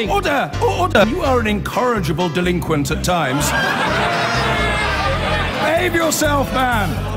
Order! Order! You are an incorrigible delinquent at times. Behave yourself, man!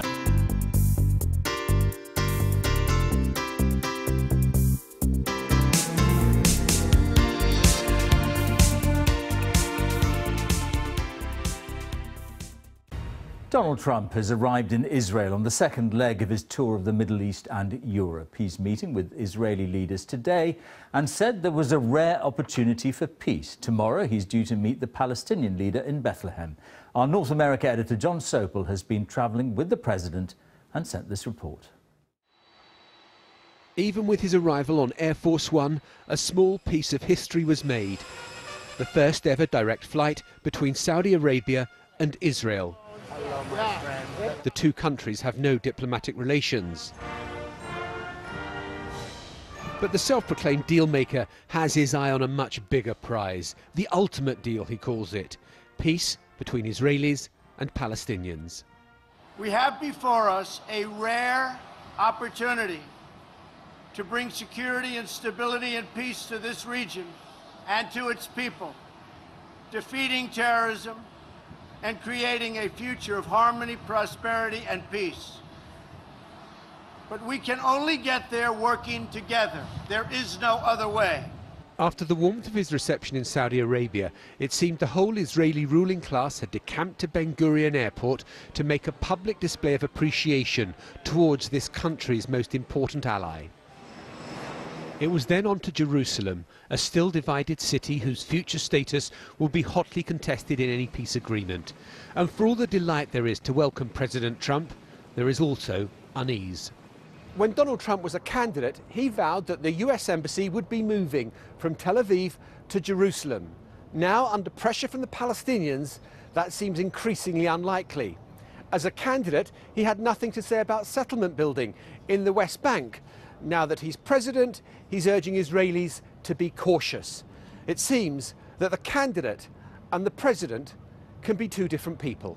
Donald Trump has arrived in Israel on the second leg of his tour of the Middle East and Europe. He's meeting with Israeli leaders today and said there was a rare opportunity for peace. Tomorrow he's due to meet the Palestinian leader in Bethlehem. Our North America editor John Sopel has been travelling with the president and sent this report. Even with his arrival on Air Force One, a small piece of history was made. The first ever direct flight between Saudi Arabia and Israel. The two countries have no diplomatic relations. But the self-proclaimed deal-maker has his eye on a much bigger prize. The ultimate deal, he calls it. Peace between Israelis and Palestinians. We have before us a rare opportunity to bring security and stability and peace to this region and to its people, defeating terrorism, and creating a future of harmony, prosperity, and peace. But we can only get there working together. There is no other way. After the warmth of his reception in Saudi Arabia, it seemed the whole Israeli ruling class had decamped to Ben Gurion Airport to make a public display of appreciation towards this country's most important ally. It was then on to Jerusalem, a still divided city whose future status will be hotly contested in any peace agreement. And for all the delight there is to welcome President Trump, there is also unease. When Donald Trump was a candidate, he vowed that the US Embassy would be moving from Tel Aviv to Jerusalem. Now, under pressure from the Palestinians, that seems increasingly unlikely. As a candidate, he had nothing to say about settlement building in the West Bank. Now that he's president, he's urging Israelis to be cautious. It seems that the candidate and the president can be two different people.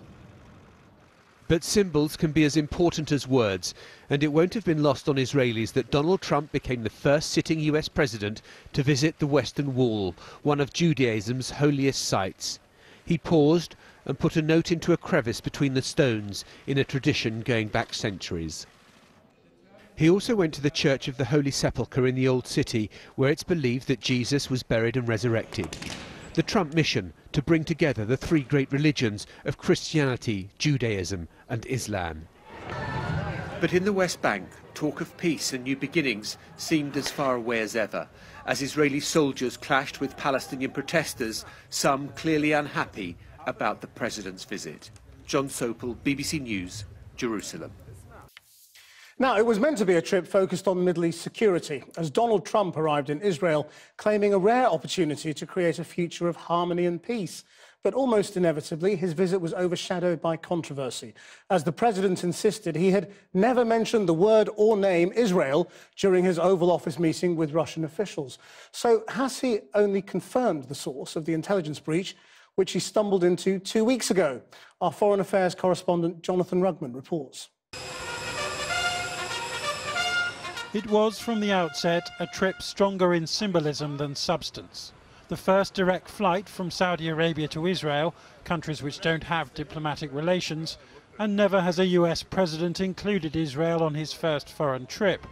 But symbols can be as important as words, and it won't have been lost on Israelis that Donald Trump became the first sitting US president to visit the Western Wall, one of Judaism's holiest sites. He paused and put a note into a crevice between the stones in a tradition going back centuries. He also went to the Church of the Holy Sepulchre in the Old City, where it's believed that Jesus was buried and resurrected. The Trump mission to bring together the three great religions of Christianity, Judaism and Islam. But in the West Bank, talk of peace and new beginnings seemed as far away as ever, as Israeli soldiers clashed with Palestinian protesters, some clearly unhappy about the president's visit. John Sopel, BBC News, Jerusalem. Now, it was meant to be a trip focused on Middle East security, as Donald Trump arrived in Israel, claiming a rare opportunity to create a future of harmony and peace. But almost inevitably, his visit was overshadowed by controversy, as the president insisted he had never mentioned the word or name Israel during his Oval Office meeting with Russian officials. So has he only confirmed the source of the intelligence breach, which he stumbled into 2 weeks ago? Our Foreign Affairs correspondent Jonathan Rugman reports. It was, from the outset, a trip stronger in symbolism than substance. The first direct flight from Saudi Arabia to Israel, countries which don't have diplomatic relations, and never has a US president included Israel on his first foreign trip.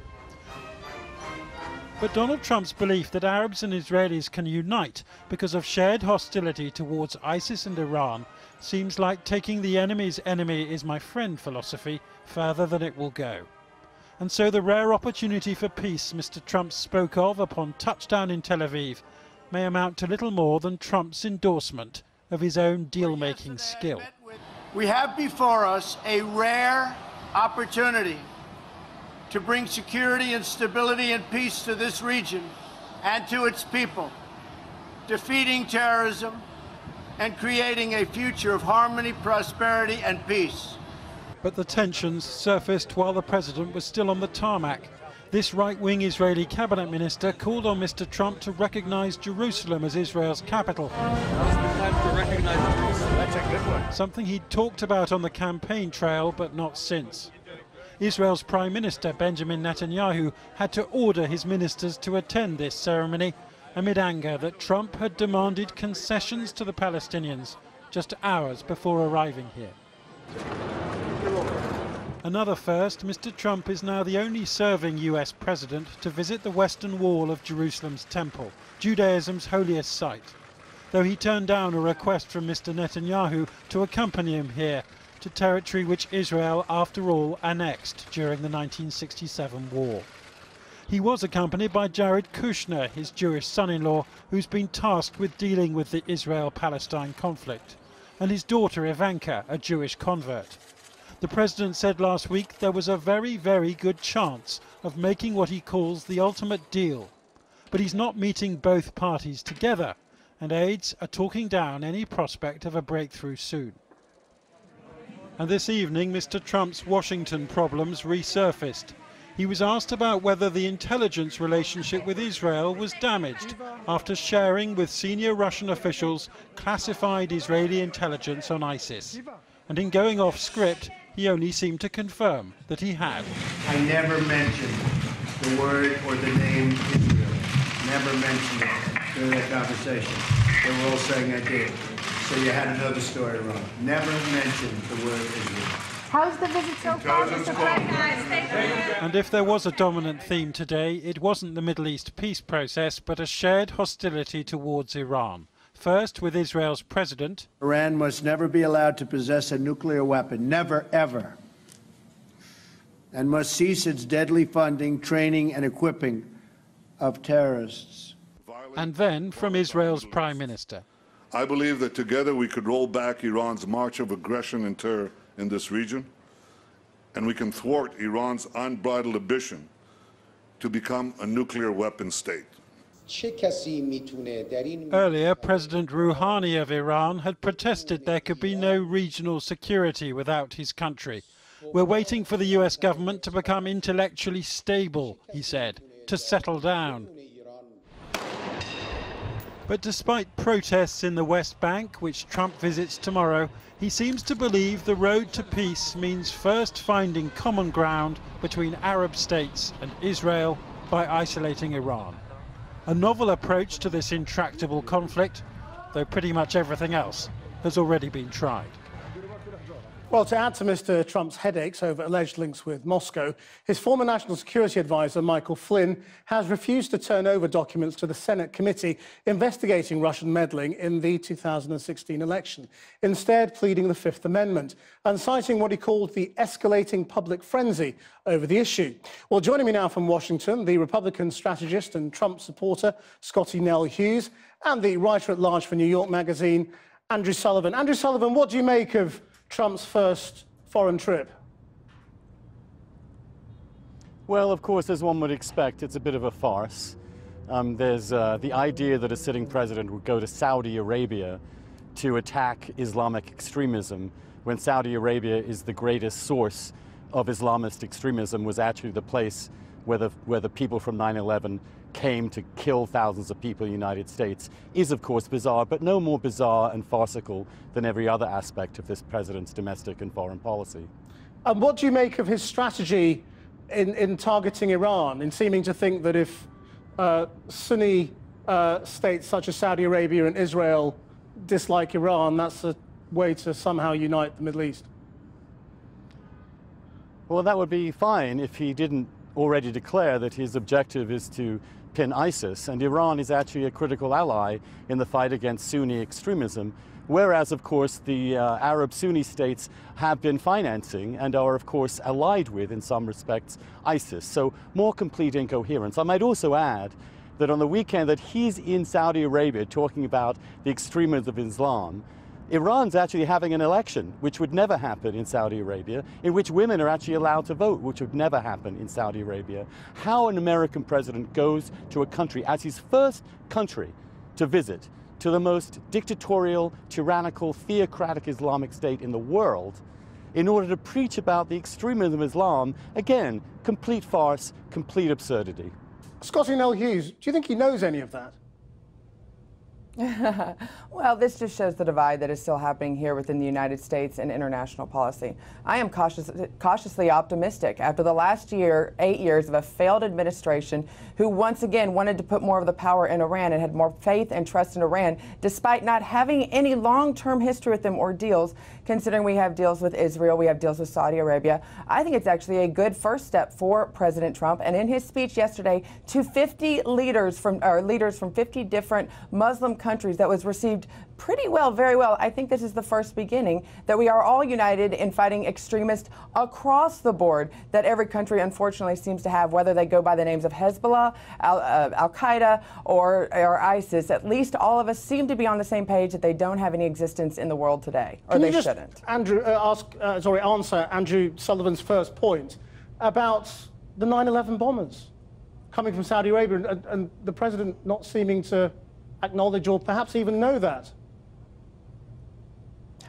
But Donald Trump's belief that Arabs and Israelis can unite because of shared hostility towards ISIS and Iran seems like taking the enemy's enemy is my friend philosophy further than it will go. And so the rare opportunity for peace Mr. Trump spoke of upon touchdown in Tel Aviv may amount to little more than Trump's endorsement of his own deal-making skill. We have before us a rare opportunity to bring security and stability and peace to this region and to its people, defeating terrorism and creating a future of harmony, prosperity, and peace. But the tensions surfaced while the president was still on the tarmac. This right-wing Israeli cabinet minister called on Mr. Trump to recognise Jerusalem as Israel's capital. Something he'd talked about on the campaign trail, but not since. Israel's Prime Minister Benjamin Netanyahu had to order his ministers to attend this ceremony, amid anger that Trump had demanded concessions to the Palestinians just hours before arriving here. Another first, Mr. Trump is now the only serving US president to visit the western wall of Jerusalem's temple, Judaism's holiest site, though he turned down a request from Mr. Netanyahu to accompany him here to territory which Israel, after all, annexed during the 1967 war. He was accompanied by Jared Kushner, his Jewish son-in-law, who's been tasked with dealing with the Israel-Palestine conflict, and his daughter Ivanka, a Jewish convert. The president said last week there was a very, very good chance of making what he calls the ultimate deal. But he's not meeting both parties together, and aides are talking down any prospect of a breakthrough soon. And this evening, Mr. Trump's Washington problems resurfaced. He was asked about whether the intelligence relationship with Israel was damaged after sharing with senior Russian officials classified Israeli intelligence on ISIS. And in going off script, he only seemed to confirm that he had. I never mentioned the word or the name Israel. Never mentioned it during that conversation. They were all saying I did. So you had another story wrong. Never mentioned the word Israel. How's the visit so far, Mr. President? And if there was a dominant theme today, it wasn't the Middle East peace process, but a shared hostility towards Iran. First, with Israel's president. Iran must never be allowed to possess a nuclear weapon, never, ever, and must cease its deadly funding, training, and equipping of terrorists. And then from Israel's prime minister. I believe that together we could roll back Iran's march of aggression and terror in this region, and we can thwart Iran's unbridled ambition to become a nuclear weapon state. Earlier, President Rouhani of Iran had protested there could be no regional security without his country. We're waiting for the US government to become intellectually stable, he said, to settle down. But despite protests in the West Bank, which Trump visits tomorrow, he seems to believe the road to peace means first finding common ground between Arab states and Israel by isolating Iran. A novel approach to this intractable conflict, though pretty much everything else has already been tried. Well, to add to Mr. Trump's headaches over alleged links with Moscow, his former national security advisor, Michael Flynn, has refused to turn over documents to the Senate committee investigating Russian meddling in the 2016 election, instead pleading the Fifth Amendment and citing what he called the escalating public frenzy over the issue. Well, joining me now from Washington, the Republican strategist and Trump supporter, Scotty Nell Hughes, and the writer-at-large for New York Magazine, Andrew Sullivan. Andrew Sullivan, what do you make of Trump's first foreign trip? Well, of course, as one would expect, it's a bit of a farce. There's the idea that a sitting president would go to Saudi Arabia to attack Islamic extremism when Saudi Arabia is the greatest source of Islamist extremism, was actually the place where the people from 9/11 came to kill thousands of people in the United States, is of course bizarre, but no more bizarre and farcical than every other aspect of this president's domestic and foreign policy. And what do you make of his strategy in targeting Iran, in seeming to think that if Sunni states such as Saudi Arabia and Israel dislike Iran, that's a way to somehow unite the Middle East? Well, that would be fine if he didn't already declare that his objective is to pin ISIS, and Iran is actually a critical ally in the fight against Sunni extremism, whereas, of course, the Arab Sunni states have been financing and are, of course, allied with, in some respects, ISIS. So more complete incoherence. I might also add that on the weekend that he's in Saudi Arabia talking about the extremism of Islam, Iran's actually having an election, which would never happen in Saudi Arabia, in which women are actually allowed to vote, which would never happen in Saudi Arabia. How an American president goes to a country as his first country to visit, to the most dictatorial, tyrannical, theocratic Islamic state in the world, in order to preach about the extremism of Islam, again, complete farce, complete absurdity. Scotty Nell Hughes, do you think he knows any of that? Well, this just shows the divide that is still happening here within the United States and international policy. I am cautiously optimistic after the last 8 years of a failed administration who once again wanted to put more of the power in Iran and had more faith and trust in Iran, despite not having any long-term history with them or deals, considering we have deals with Israel, we have deals with Saudi Arabia. I think it's actually a good first step for President Trump. And in his speech yesterday to 50 leaders from 50 different Muslim countries that was received pretty well, very well. I think this is the first beginning that we are all united in fighting extremists across the board that every country unfortunately seems to have, whether they go by the names of Hezbollah, Al-Qaeda, or ISIS. At least all of us seem to be on the same page that they don't have any existence in the world today, or they shouldn't. Andrew, answer Andrew Sullivan's first point about the 9/11 bombers coming from Saudi Arabia and the president not seeming to acknowledge or perhaps even know that.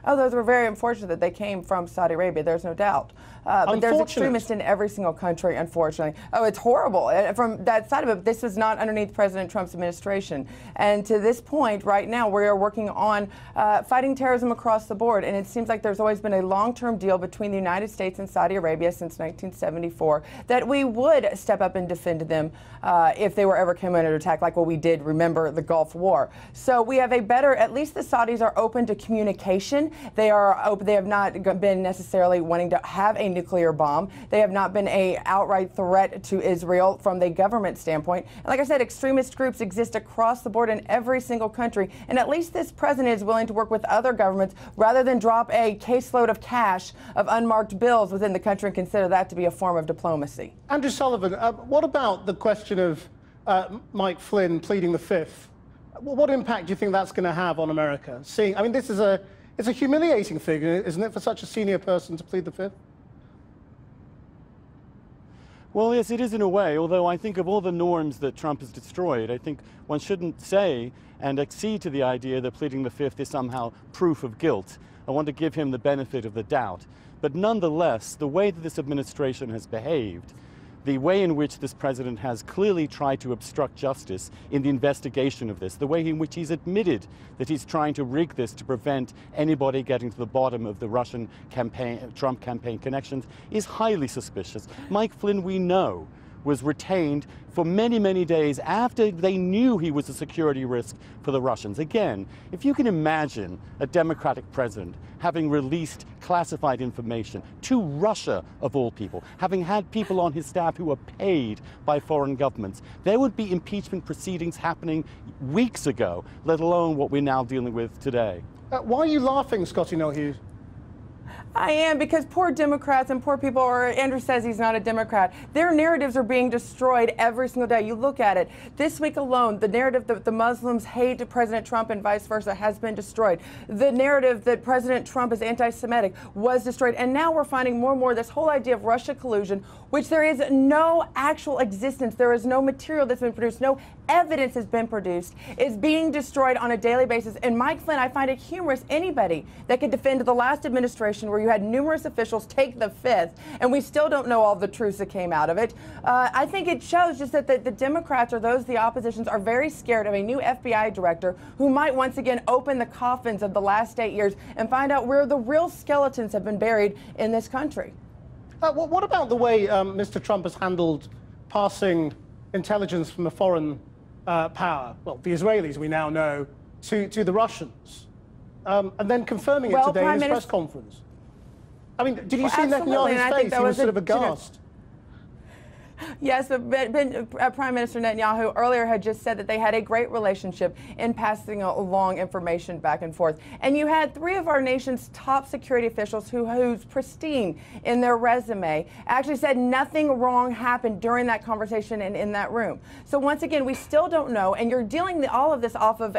Oh, those were very unfortunate that they came from Saudi Arabia, there's no doubt. But there's extremists in every single country, unfortunately. Oh, it's horrible. From that side of it, this was not underneath President Trump's administration. And to this point, right now, we are working on fighting terrorism across the board. And it seems like there's always been a long-term deal between the United States and Saudi Arabia since 1974 that we would step up and defend them if they were ever coming under attack, like what we did, remember, the Gulf War. So we have a better, at least the Saudis are open to communication. They have not been necessarily wanting to have a nuclear bomb. They have not been an outright threat to Israel from the government standpoint. And like I said, extremist groups exist across the board in every single country. And at least this president is willing to work with other governments rather than drop a caseload of cash of unmarked bills within the country and consider that to be a form of diplomacy. Andrew Sullivan, what about the question of Mike Flynn pleading the Fifth? What impact do you think that's going to have on America? I mean, it's a humiliating figure, isn't it, for such a senior person to plead the Fifth? Well, yes, it is in a way, although I think of all the norms that Trump has destroyed, I think one shouldn't say and accede to the idea that pleading the Fifth is somehow proof of guilt. I want to give him the benefit of the doubt. But nonetheless, the way that this administration has behaved, the way in which this president has clearly tried to obstruct justice in the investigation of this, the way in which he's admitted that he's trying to rig this to prevent anybody getting to the bottom of the Russian campaign, Trump campaign connections, is highly suspicious. Mike Flynn, we know, was retained for many, many days after they knew he was a security risk for the Russians. Again, if you can imagine a Democratic president having released classified information to Russia, of all people, having had people on his staff who were paid by foreign governments, there would be impeachment proceedings happening weeks ago, let alone what we're now dealing with today. Why are you laughing, Scotty Noel Hughes? I am, because poor Democrats and poor people, or Andrew says he's not a Democrat, their narratives are being destroyed every single day. You look at it. This week alone, the narrative that the Muslims hate President Trump and vice versa has been destroyed. The narrative that President Trump is anti-Semitic was destroyed. And now we're finding more and more this whole idea of Russia collusion, which there is no actual existence. There is no material that's been produced. No evidence has been produced. It's being destroyed on a daily basis. And Mike Flynn, I find it humorous, anybody that could defend the last administration where you had numerous officials take the Fifth, and we still don't know all the truths that came out of it. I think it shows just that the Democrats, or those the oppositions, are very scared of a new FBI director who might once again open the coffins of the last 8 years and find out where the real skeletons have been buried in this country. What about the way Mr. Trump has handled passing intelligence from a foreign power, well, the Israelis we now know, to the Russians, and then confirming it today in his press conference? I mean, did you see Netanyahu's face? He was sort of aghast. Yes, Prime Minister Netanyahu earlier had just said that they had a great relationship in passing along information back and forth. And you had 3 of our nation's top security officials who's pristine in their resume actually said nothing wrong happened during that conversation and in that room. So once again, we still don't know, and you're dealing all of this off of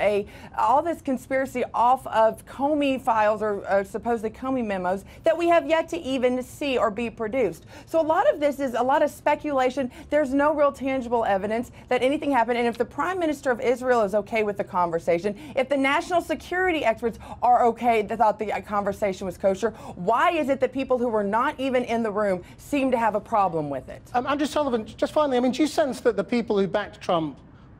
all this conspiracy off of Comey files or supposedly Comey memos that we have yet to even see or be produced. So a lot of this is a lot of speculation. There's no real tangible evidence that anything happened. And if the Prime Minister of Israel is okay with the conversation, if the national security experts are okay, they thought the conversation was kosher, why is it that people who were not even in the room seem to have a problem with it? Andrew Sullivan, just finally, I mean, do you sense that the people who backed Trump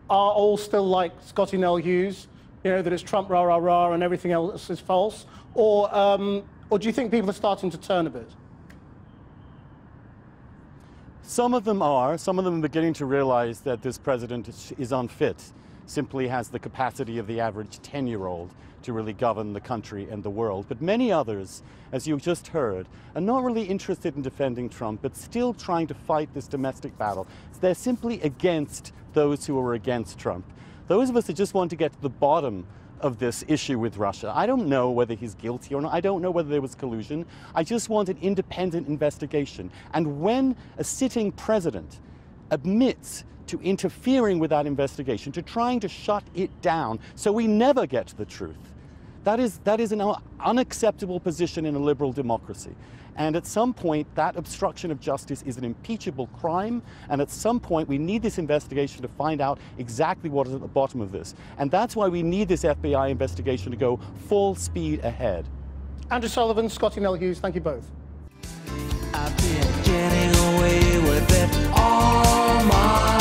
are all still like Scotty Noel Hughes, you know, that it's Trump rah, rah, rah, and everything else is false? Or do you think people are starting to turn a bit? Some of them are. Some of them are beginning to realize that this president is unfit, simply has the capacity of the average 10-year-old to really govern the country and the world. But many others, as you just heard, are not really interested in defending Trump, but still trying to fight this domestic battle. They're simply against those who are against Trump. Those of us that just want to get to the bottom of this issue with Russia. I don't know whether he's guilty or not. I don't know whether there was collusion. I just want an independent investigation. And when a sitting president admits to interfering with that investigation, to trying to shut it down so we never get to the truth, that is an unacceptable position in a liberal democracy. And at some point, that obstruction of justice is an impeachable crime. And at some point, we need this investigation to find out exactly what is at the bottom of this. And that's why we need this FBI investigation to go full speed ahead. Andrew Sullivan, Scotty Nell Hughes, thank you both. I've been getting away with it all my